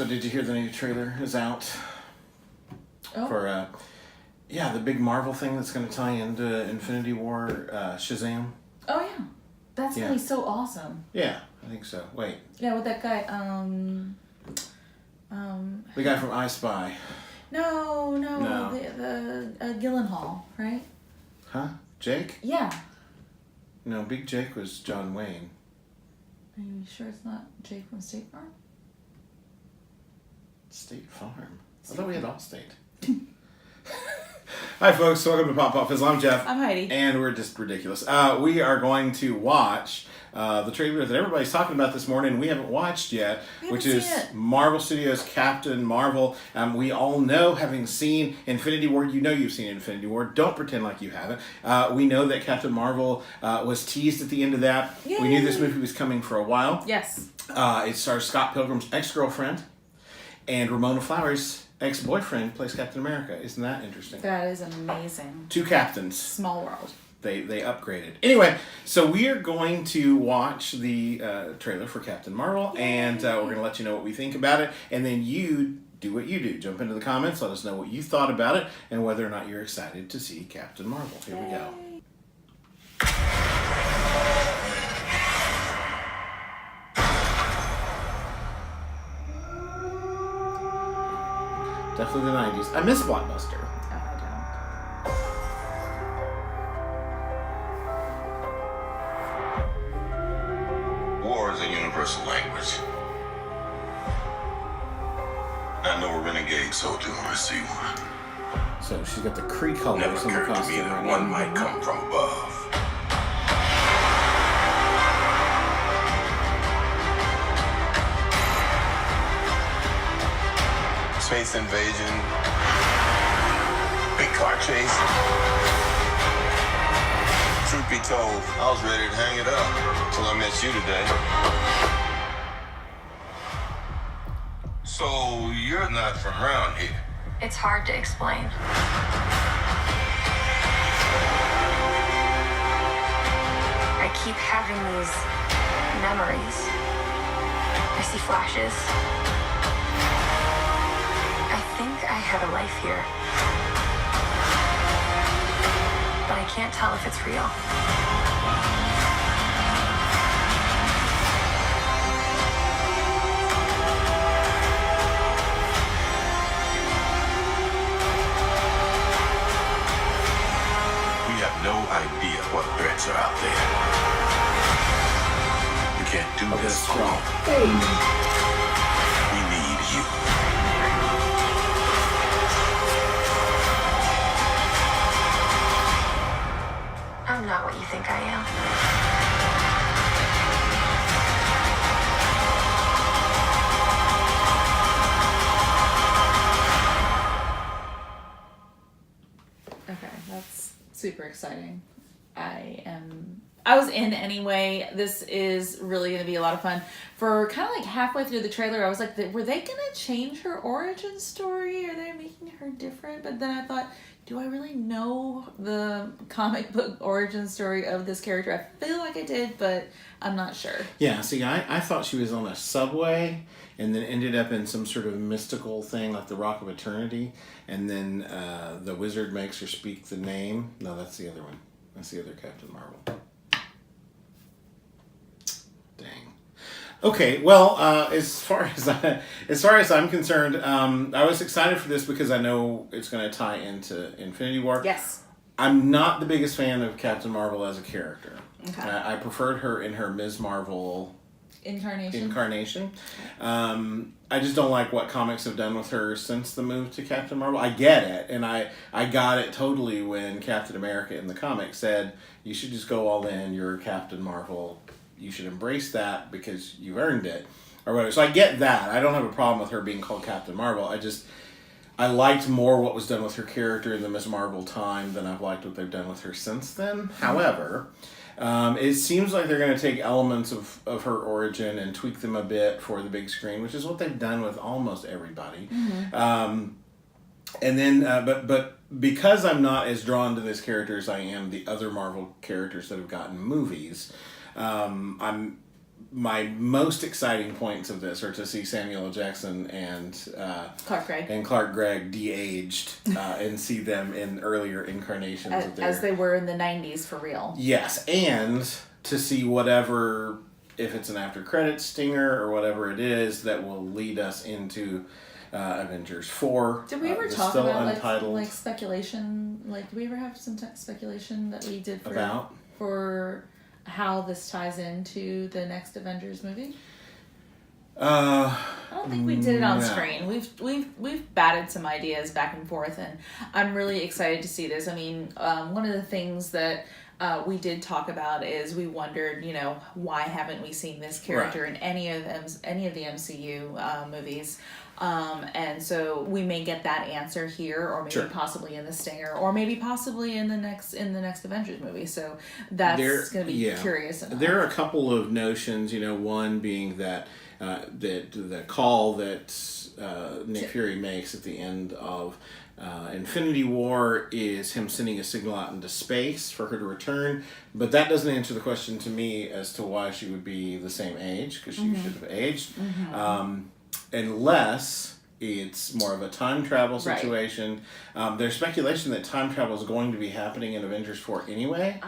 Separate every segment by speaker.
Speaker 1: So did you hear the new trailer is out for the big Marvel thing that's going to tie into Infinity War, Shazam?
Speaker 2: Oh yeah, that's gonna be so awesome.
Speaker 1: Yeah, I think so. Wait.
Speaker 2: Yeah, with that guy.
Speaker 1: The guy from I Spy.
Speaker 2: No. The Gyllenhaal, right?
Speaker 1: Huh? Jake?
Speaker 2: Yeah.
Speaker 1: No, Big Jake was John Wayne.
Speaker 2: Are you sure it's not Jake from State Farm?
Speaker 1: State Farm? I thought we had Allstate. Hi folks, welcome to Pop Pop Fizzle. I'm Jeff.
Speaker 2: I'm Heidi.
Speaker 1: And we're just ridiculous. We are going to watch the trailer that everybody's talking about this morning we haven't watched yet, which is Marvel Studios' Captain Marvel. We all know, having seen Infinity War, you know you've seen Infinity War. Don't pretend like you haven't. We know that Captain Marvel was teased at the end of that.
Speaker 2: Yay.
Speaker 1: We knew this movie was coming for a while.
Speaker 2: Yes.
Speaker 1: It stars Scott Pilgrim's ex-girlfriend, and Ramona Flowers' ex-boyfriend plays Captain America. Isn't that interesting?
Speaker 2: That is amazing.
Speaker 1: Two captains.
Speaker 2: Small world.
Speaker 1: They upgraded. Anyway, so we are going to watch the trailer for Captain Marvel, and we're going to let you know what we think about it, and then you do what you do. Jump into the comments, let us know what you thought about it, and whether or not you're excited to see Captain Marvel. Here we go. Definitely the 90s. I miss Blockbuster.
Speaker 3: War is a universal language. I know a renegade soldier when I see one.
Speaker 1: So she's got the Kree colors
Speaker 3: Never
Speaker 1: in the
Speaker 3: occurred to me
Speaker 1: costume.
Speaker 3: that one might come from above. Space invasion, big car chase. Truth be told, I was ready to hang it up till I met you today. So you're not from around here?
Speaker 4: It's hard to explain. I keep having these memories. I see flashes. I think I had a life here. But I can't tell if it's real.
Speaker 3: We have no idea what threats are out there. We can't do this alone. We need you.
Speaker 4: I'm not what you think I am.
Speaker 2: Okay, that's super exciting. I was in anyway. This is really going to be a lot of fun. For kind of like halfway through the trailer, I was like, were they going to change her origin story? Are they making her different? But then I thought, do I really know the comic book origin story of this character? I feel like I did, but I'm not sure.
Speaker 1: Yeah, see, I thought she was on a subway and then ended up in some sort of mystical thing like the Rock of Eternity, and then the wizard makes her speak the name. No, that's the other one. That's the other Captain Marvel. Dang. Okay, well, as far as I'm concerned, I was excited for this because I know it's going to tie into Infinity War.
Speaker 2: Yes.
Speaker 1: I'm not the biggest fan of Captain Marvel as a character.
Speaker 2: Okay.
Speaker 1: I preferred her in her Ms. Marvel incarnation. I just don't like what comics have done with her since the move to Captain Marvel. I get it, and I got it totally when Captain America in the comic said, you should just go all in, you're Captain Marvel, you should embrace that because you've earned it, or whatever. So I get that. I don't have a problem with her being called Captain Marvel. I liked more what was done with her character in the Ms. Marvel time than I've liked what they've done with her since then. However, it seems like they're going to take elements of her origin and tweak them a bit for the big screen, which is what they've done with almost everybody. Mm-hmm. And then, but because I'm not as drawn to this character as I am the other Marvel characters that have gotten movies, I'm my most exciting points of this are to see Samuel L. Jackson and Clark Gregg de-aged and see them in earlier incarnations
Speaker 2: as they were in the 90s for real.
Speaker 1: Yes, and to see whatever, if it's an after credits stinger or whatever it is, that will lead us into Avengers 4.
Speaker 2: Did we ever talk about like speculation? Like, did we ever have some speculation that we did for how this ties into the next Avengers movie? I don't think we did it on screen. We've batted some ideas back and forth, and I'm really excited to see this. I mean, one of the things that we did talk about is we wondered, why haven't we seen this character in any of the MCU movies? And so we may get that answer here, or maybe possibly in the stinger, or maybe possibly in the next Avengers movie. So that's going to be curious enough.
Speaker 1: There are a couple of notions, one being that the call that Nick Fury makes at the end of Infinity War is him sending a signal out into space for her to return, but that doesn't answer the question to me as to why she would be the same age, because she should have aged. Unless it's more of a time travel situation. There's speculation that time travel is going to be happening in Avengers 4 anyway.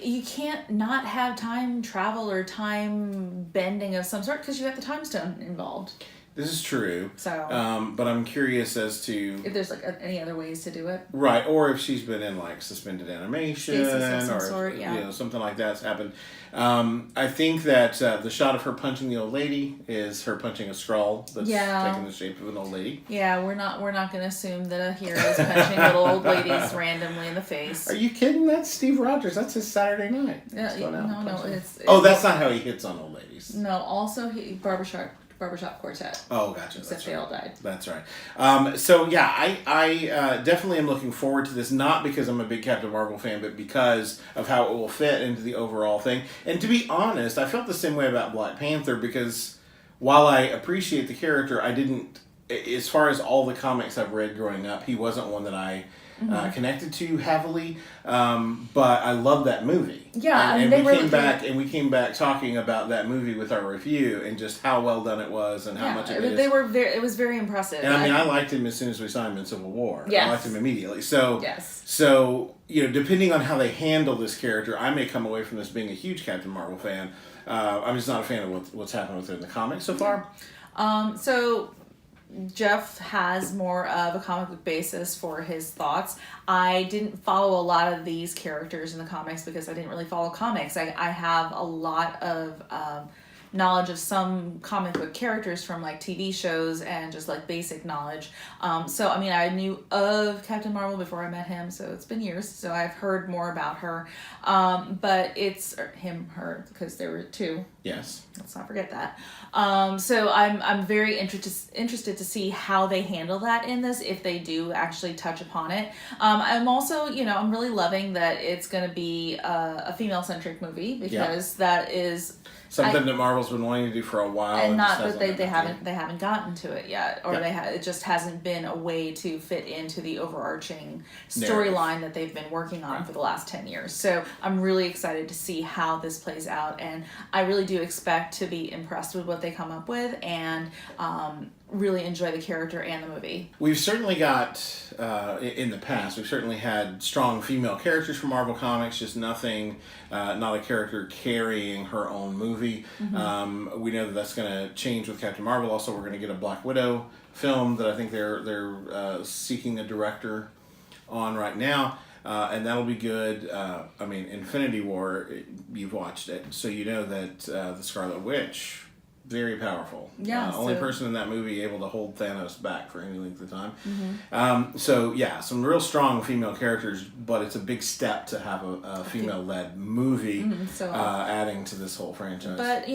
Speaker 2: You can't not have time travel or time bending of some sort because you have the time stone involved.
Speaker 1: This is true.
Speaker 2: So,
Speaker 1: but I'm curious as to
Speaker 2: if there's any other ways to do it,
Speaker 1: right? Or if she's been in suspended animation or
Speaker 2: sort,
Speaker 1: something like that's happened. I think that the shot of her punching the old lady is her punching a Skrull that's taking the shape of an old lady.
Speaker 2: Yeah, we're not going to assume that a hero is punching little old ladies randomly in the face.
Speaker 1: Are you kidding? That's Steve Rogers. That's his Saturday night.
Speaker 2: No, it's
Speaker 1: that's not how he hits on old ladies.
Speaker 2: No, also Barbershop Quartet.
Speaker 1: Oh, gotcha.
Speaker 2: Except they all died.
Speaker 1: That's right. So yeah, I definitely am looking forward to this, not because I'm a big Captain Marvel fan, but because of how it will fit into the overall thing. And to be honest, I felt the same way about Black Panther, because while I appreciate the character, I didn't, as far as all the comics I've read growing up, he wasn't one that I connected to heavily, but I love that movie.
Speaker 2: Yeah,
Speaker 1: and we came back talking about that movie with our review and just how well done it was and how much it is.
Speaker 2: It was very impressive.
Speaker 1: And I liked him as soon as we saw him in Civil War.
Speaker 2: Yes.
Speaker 1: I liked him immediately. So
Speaker 2: yes.
Speaker 1: So depending on how they handle this character, I may come away from this being a huge Captain Marvel fan. I'm just not a fan of what's happened with her in the comics so far.
Speaker 2: So Jeff has more of a comic book basis for his thoughts. I didn't follow a lot of these characters in the comics because I didn't really follow comics. I have a lot of knowledge of some comic book characters from TV shows and just her knowledge. So I mean, I knew of Captain Marvel before I met him, so it's been years. So I've heard more about her. But it's her, because there were two.
Speaker 1: Yes.
Speaker 2: Let's not forget that. So I'm very interested to see how they handle that in this, if they do actually touch upon it. I'm also, I'm really loving that it's going to be a female-centric movie, because that is
Speaker 1: something that Marvel's been wanting to do for a while,
Speaker 2: and not that they haven't gotten to it yet, or it just hasn't been a way to fit into the overarching storyline that they've been working on for the last 10 years. So I'm really excited to see how this plays out, and I really do expect to be impressed with what they come up with, and really enjoy the character and the movie.
Speaker 1: We've certainly got, in the past, we've certainly had strong female characters from Marvel Comics, just not a character carrying her own movie. Mm-hmm. We know that's going to change with Captain Marvel. Also, we're going to get a Black Widow film that I think they're seeking a director on right now. And that'll be good. Infinity War, you've watched it, so you know that the Scarlet Witch, very powerful.
Speaker 2: Yeah.
Speaker 1: Only person in that movie able to hold Thanos back for any length of time.
Speaker 2: Mm-hmm.
Speaker 1: Some real strong female characters, but it's a big step to have a female-led movie adding to this whole franchise.
Speaker 2: But,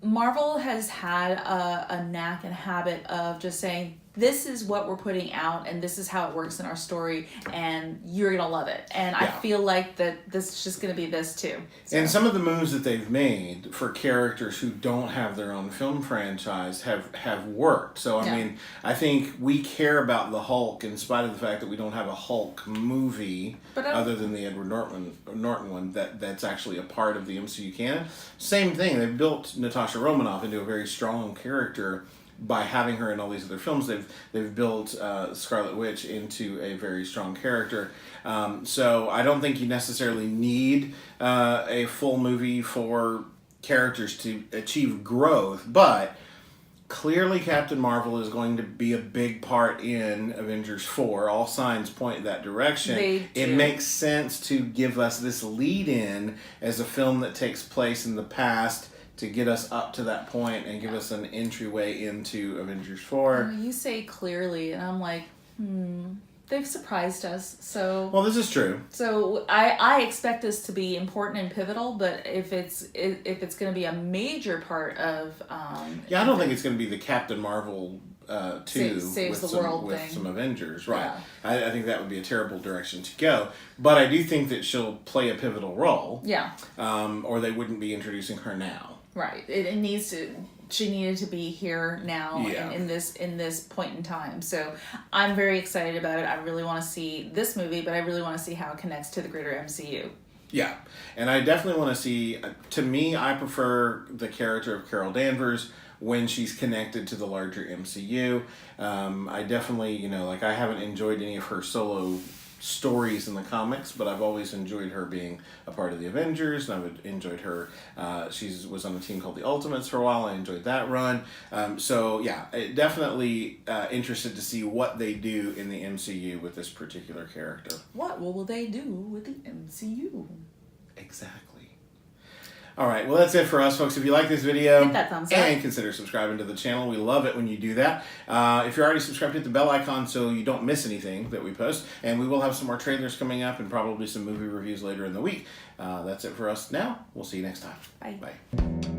Speaker 2: Marvel has had a knack and habit of just saying, this is what we're putting out, and this is how it works in our story, and you're gonna love it. And I feel like that this is just gonna be this too. So.
Speaker 1: And some of the moves that they've made for characters who don't have their own film franchise have worked. So I mean, I think we care about the Hulk in spite of the fact that we don't have a Hulk movie other than the Edward Norton one that's actually a part of the MCU canon. Same thing. They've built Natasha Romanoff into a very strong character by having her in all these other films. They've built Scarlet Witch into a very strong character. So I don't think you necessarily need a full movie for characters to achieve growth, but clearly Captain Marvel is going to be a big part in Avengers 4. All signs point that direction. It makes sense to give us this lead-in as a film that takes place in the past to get us up to that point and give us an entryway into Avengers 4.
Speaker 2: You say clearly, and I'm like, they've surprised us. So
Speaker 1: well, this is true.
Speaker 2: So I expect this to be important and pivotal, but if it's going to be a major part of
Speaker 1: I don't think it's going to be the Captain Marvel 2
Speaker 2: saves
Speaker 1: with
Speaker 2: the world
Speaker 1: with
Speaker 2: thing.
Speaker 1: some Avengers, right?
Speaker 2: Yeah.
Speaker 1: I think that would be a terrible direction to go. But I do think that she'll play a pivotal role.
Speaker 2: Yeah.
Speaker 1: Or they wouldn't be introducing her now.
Speaker 2: Right. It needs to. She needed to be here now
Speaker 1: Yeah.
Speaker 2: in this point in time. So I'm very excited about it. I really want to see this movie, but I really want to see how it connects to the greater MCU.
Speaker 1: Yeah, and I definitely want to see. To me, I prefer the character of Carol Danvers when she's connected to the larger MCU. I definitely, I haven't enjoyed any of her solo stories in the comics, but I've always enjoyed her being a part of the Avengers, and I've enjoyed her. She was on a team called the Ultimates for a while. I enjoyed that run. So yeah, definitely interested to see what they do in the MCU with this particular character.
Speaker 2: What will they do with the MCU?
Speaker 1: Exactly. All right, well, that's it for us, folks. If you like this video,
Speaker 2: hit that thumbs up
Speaker 1: and consider subscribing to the channel. We love it when you do that. If you're already subscribed, hit the bell icon so you don't miss anything that we post. And we will have some more trailers coming up and probably some movie reviews later in the week. That's it for us now. We'll see you next time.
Speaker 2: Bye.
Speaker 1: Bye.